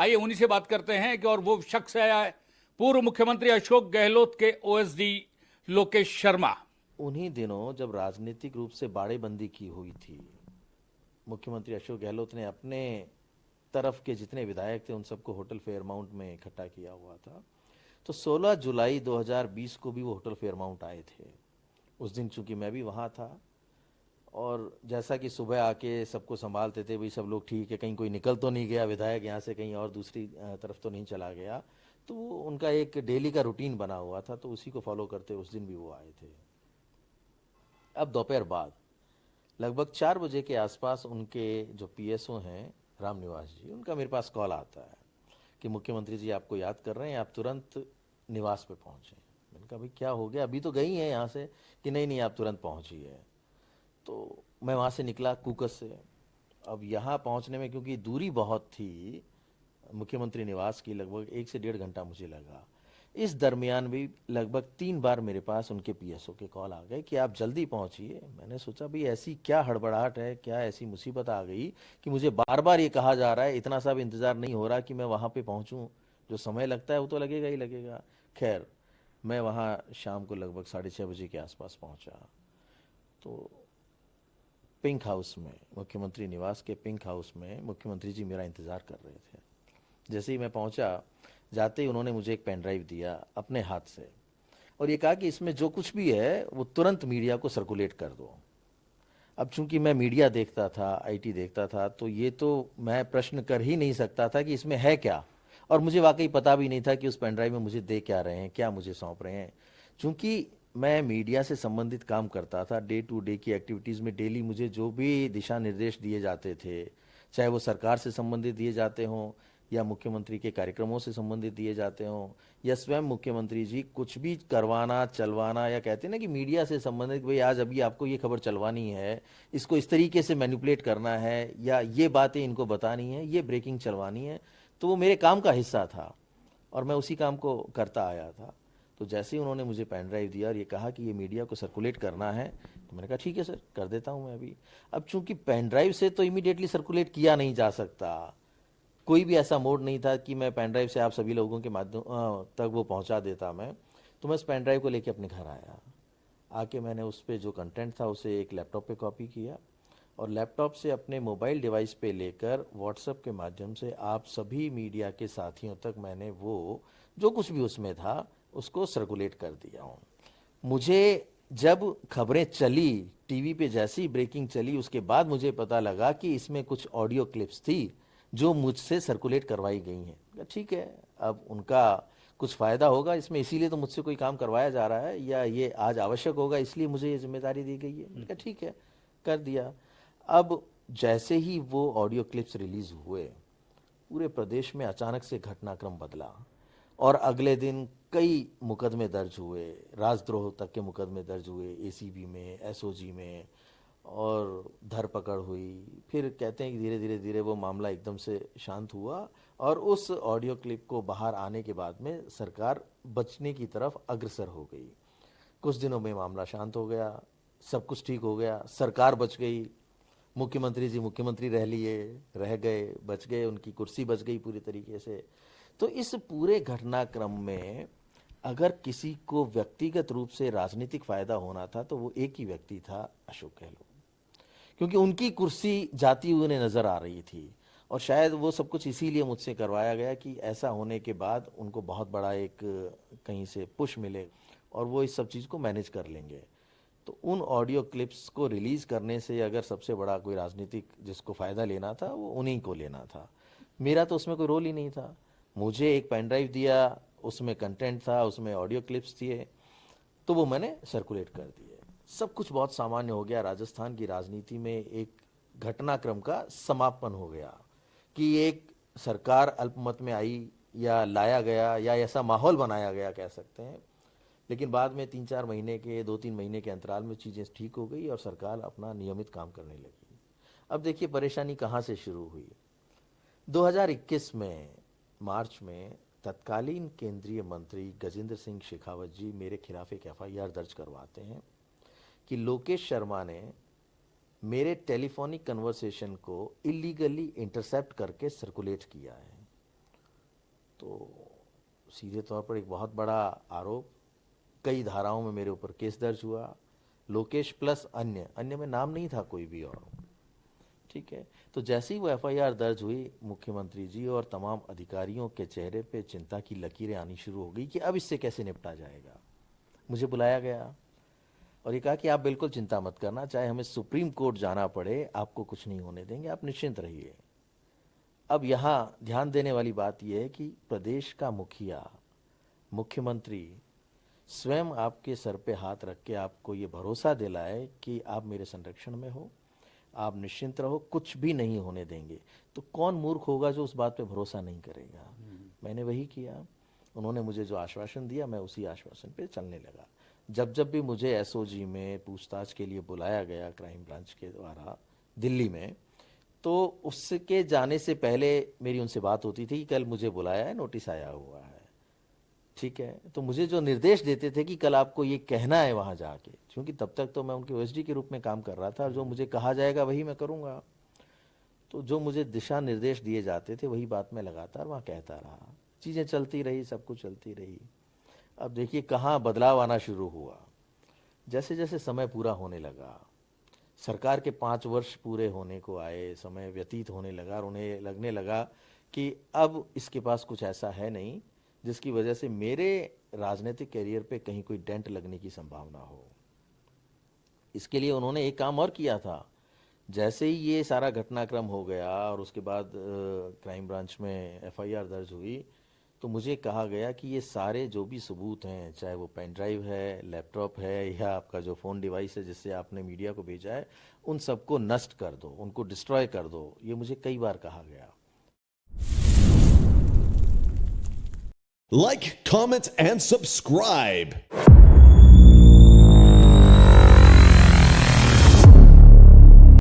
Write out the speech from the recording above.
आइए उन्हीं से बात करते हैं कि और वो शख्स है पूर्व मुख्यमंत्री अशोक गहलोत के ओएसडी लोकेश शर्मा। उन्हीं दिनों जब राजनीतिक रूप से बाड़ेबंदी की हुई थी, मुख्यमंत्री अशोक गहलोत ने अपने तरफ के जितने विधायक थे उन सबको होटल फेयरमाउंट में इकट्ठा किया हुआ था। तो 16 जुलाई 2020 को भी वो होटल फेयरमाउंट आए थे। उस दिन चूंकि मैं भी वहाँ था, और जैसा कि सुबह आके सबको संभालते थे, भाई सब लोग ठीक है, कहीं कोई निकल तो नहीं गया विधायक यहाँ से कहीं और दूसरी तरफ तो नहीं चला गया, तो वो उनका एक डेली का रूटीन बना हुआ था, तो उसी को फॉलो करते उस दिन भी वो आए थे। अब दोपहर बाद लगभग 4 बजे के आसपास उनके जो पीएसओ हैं रामनिवास जी, उनका मेरे पास कॉल आता है कि मुख्यमंत्री जी आपको याद कर रहे हैं, आप तुरंत निवास पे पहुँचें। मैंने कहा भाई क्या हो गया, अभी तो गई हैं यहाँ से, कि नहीं नहीं आप तुरंत पहुँचिए। तो मैं वहाँ से निकला कुकस से। अब यहाँ पहुँचने में क्योंकि दूरी बहुत थी मुख्यमंत्री निवास की, लगभग 1 से 1.5 घंटा मुझे लगा। इस दरमियान भी लगभग 3 बार मेरे पास उनके पीएसओ के कॉल आ गए कि आप जल्दी पहुंचिए। मैंने सोचा भाई ऐसी क्या हड़बड़ाहट है, क्या ऐसी मुसीबत आ गई कि मुझे बार बार ये कहा जा रहा है, इतना सा भी इंतज़ार नहीं हो रहा कि मैं वहाँ पे पहुँचूँ। जो समय लगता है वो तो लगेगा ही लगेगा। खैर, मैं वहाँ शाम को लगभग 6:30 बजे के आसपास पहुँचा। तो पिंक हाउस में, मुख्यमंत्री निवास के पिंक हाउस में मुख्यमंत्री जी मेरा इंतज़ार कर रहे थे। जैसे ही मैं पहुंचा, जाते ही उन्होंने मुझे एक पेन ड्राइव दिया अपने हाथ से, और ये कहा कि इसमें जो कुछ भी है वो तुरंत मीडिया को सर्कुलेट कर दो। अब चूंकि मैं मीडिया देखता था, आईटी देखता था, तो ये तो मैं प्रश्न कर ही नहीं सकता था कि इसमें है क्या, और मुझे वाकई पता भी नहीं था कि उस पेन ड्राइव में मुझे दे क्या रहे हैं, क्या मुझे सौंप रहे हैं। चूंकि मैं मीडिया से संबंधित काम करता था, डे टू डे की एक्टिविटीज़ में डेली मुझे जो भी दिशा निर्देश दिए जाते थे, चाहे वो सरकार से संबंधित दिए जाते हों या मुख्यमंत्री के कार्यक्रमों से संबंधित दिए जाते हों, या स्वयं मुख्यमंत्री जी कुछ भी करवाना चलवाना, या कहते हैं ना कि मीडिया से संबंधित, भाई आज अभी आपको ये खबर चलवानी है, इसको इस तरीके से मैनिपुलेट करना है, या ये बातें इनको बतानी है, ये ब्रेकिंग चलवानी है, तो वो मेरे काम का हिस्सा था और मैं उसी काम को करता आया था। तो जैसे ही उन्होंने मुझे पेन ड्राइव दिया और ये कहा कि ये मीडिया को सर्कुलेट करना है, तो मैंने कहा ठीक है सर, कर देता हूँ मैं अभी। अब चूंकि पेन ड्राइव से तो इमीडिएटली सर्कुलेट किया नहीं जा सकता, कोई भी ऐसा मोड नहीं था कि मैं पेन ड्राइव से आप सभी लोगों के माध्यम तक वो पहुंचा देता मैं। तो मैं उस पेन ड्राइव को लेके अपने घर आया। आके मैंने उस पर जो कंटेंट था उसे एक लैपटॉप पे कॉपी किया, और लैपटॉप से अपने मोबाइल डिवाइस पे लेकर व्हाट्सएप के माध्यम से आप सभी मीडिया के साथियों तक मैंने वो जो कुछ भी उसमें था उसको सर्कुलेट कर दिया हूँ। मुझे जब खबरें चली टीवी पे, जैसी ब्रेकिंग चली, उसके बाद मुझे पता लगा कि इसमें कुछ ऑडियो क्लिप्स थी जो मुझसे सर्कुलेट करवाई गई हैं। ठीक है, अब उनका कुछ फ़ायदा होगा इसमें, इसीलिए तो मुझसे कोई काम करवाया जा रहा है, या ये आज आवश्यक होगा इसलिए मुझे ये जिम्मेदारी दी गई है। मैंने कहा ठीक है, कर दिया। अब जैसे ही वो ऑडियो क्लिप्स रिलीज़ हुए, पूरे प्रदेश में अचानक से घटनाक्रम बदला, और अगले दिन कई मुकदमे दर्ज हुए, राजद्रोह तक के मुकदमे दर्ज हुए एसीबी में, एसओजी में, और धरपकड़ हुई। फिर कहते हैं कि धीरे धीरे धीरे वो मामला एकदम से शांत हुआ, और उस ऑडियो क्लिप को बाहर आने के बाद में सरकार बचने की तरफ अग्रसर हो गई। कुछ दिनों में मामला शांत हो गया, सब कुछ ठीक हो गया, सरकार बच गई, मुख्यमंत्री जी मुख्यमंत्री रह लिए, रह गए, बच गए, उनकी कुर्सी बच गई पूरी तरीके से। तो इस पूरे घटनाक्रम में अगर किसी को व्यक्तिगत रूप से राजनीतिक फायदा होना था तो वो एक ही व्यक्ति था, अशोक गहलोत, क्योंकि उनकी कुर्सी जाती हुई उन्हें नजर आ रही थी। और शायद वो सब कुछ इसीलिए मुझसे करवाया गया कि ऐसा होने के बाद उनको बहुत बड़ा एक कहीं से पुश मिले और वो इस सब चीज़ को मैनेज कर लेंगे। तो उन ऑडियो क्लिप्स को रिलीज़ करने से अगर सबसे बड़ा कोई राजनीतिक जिसको फ़ायदा लेना था वो उन्हीं को लेना था। मेरा तो उसमें कोई रोल ही नहीं था। मुझे एक पेन ड्राइव दिया, उसमें कंटेंट था, उसमें ऑडियो क्लिप्स थे, तो वो मैंने सर्कुलेट कर दिए। सब कुछ बहुत सामान्य हो गया। राजस्थान की राजनीति में एक घटनाक्रम का समापन हो गया कि एक सरकार अल्पमत में आई, या लाया गया, या ऐसा माहौल बनाया गया कह सकते हैं। लेकिन बाद में 3-4 महीने के, 2-3 महीने के अंतराल में चीज़ें ठीक हो गई और सरकार अपना नियमित काम करने लगी। अब देखिए परेशानी कहाँ से शुरू हुई। 2021 में मार्च में तत्कालीन केंद्रीय मंत्री गजेंद्र सिंह शेखावत जी मेरे खिलाफ एक एफआईआर दर्ज करवाते हैं कि लोकेश शर्मा ने मेरे टेलीफोनिक कन्वर्सेशन को इलीगली इंटरसेप्ट करके सर्कुलेट किया है। सीधे तौर पर एक बहुत बड़ा आरोप, कई धाराओं में मेरे ऊपर केस दर्ज हुआ, लोकेश प्लस अन्य, अन्य में नाम नहीं था कोई भी और, ठीक है। तो जैसे ही वो एफआईआर दर्ज हुई, मुख्यमंत्री जी और तमाम अधिकारियों के चेहरे पे चिंता की लकीरें आनी शुरू हो गई कि अब इससे कैसे निपटा जाएगा। मुझे बुलाया गया और ये कहा कि आप बिल्कुल चिंता मत करना, चाहे हमें सुप्रीम कोर्ट जाना पड़े, आपको कुछ नहीं होने देंगे, आप निश्चिंत रहिए। अब यहाँ ध्यान देने वाली बात यह है कि प्रदेश का मुखिया, मुख्यमंत्री स्वयं आपके सर पे हाथ रख के आपको ये भरोसा दिलाए कि आप मेरे संरक्षण में हो, आप निश्चिंत रहो, कुछ भी नहीं होने देंगे। तो कौन मूर्ख होगा जो उस बात पे भरोसा नहीं करेगा। मैंने वही किया। उन्होंने मुझे जो आश्वासन दिया, मैं उसी आश्वासन पे चलने लगा। जब जब भी मुझे एसओजी में पूछताछ के लिए बुलाया गया क्राइम ब्रांच के द्वारा दिल्ली में, तो उसके जाने से पहले मेरी उनसे बात होती थी कि कल मुझे बुलाया है, नोटिस आया हुआ है, ठीक है। तो मुझे जो निर्देश देते थे कि कल आपको ये कहना है वहाँ जाके, क्योंकि तब तक तो मैं उनके ओएसडी के रूप में काम कर रहा था और जो मुझे कहा जाएगा वही मैं करूँगा। तो जो मुझे दिशा निर्देश दिए जाते थे वही बात मैं लगातार वहाँ कहता रहा। चीज़ें चलती रही, सब कुछ चलती रही। अब देखिए कहाँ बदलाव आना शुरू हुआ। जैसे जैसे समय पूरा होने लगा, सरकार के 5 वर्ष पूरे होने को आए, समय व्यतीत होने लगा और उन्हें लगने लगा कि अब इसके पास कुछ ऐसा है नहीं जिसकी वजह से मेरे राजनीतिक करियर पे कहीं कोई डेंट लगने की संभावना हो। इसके लिए उन्होंने एक काम और किया था। जैसे ही ये सारा घटनाक्रम हो गया और उसके बाद क्राइम ब्रांच में एफआईआर दर्ज हुई, तो मुझे कहा गया कि ये सारे जो भी सबूत हैं, चाहे वो पेन ड्राइव है, लैपटॉप है या आपका जो फ़ोन डिवाइस है जिससे आपने मीडिया को भेजा है, उन सबको नष्ट कर दो, उनको डिस्ट्रॉय कर दो। ये मुझे कई बार कहा गया। Like, comment, and subscribe.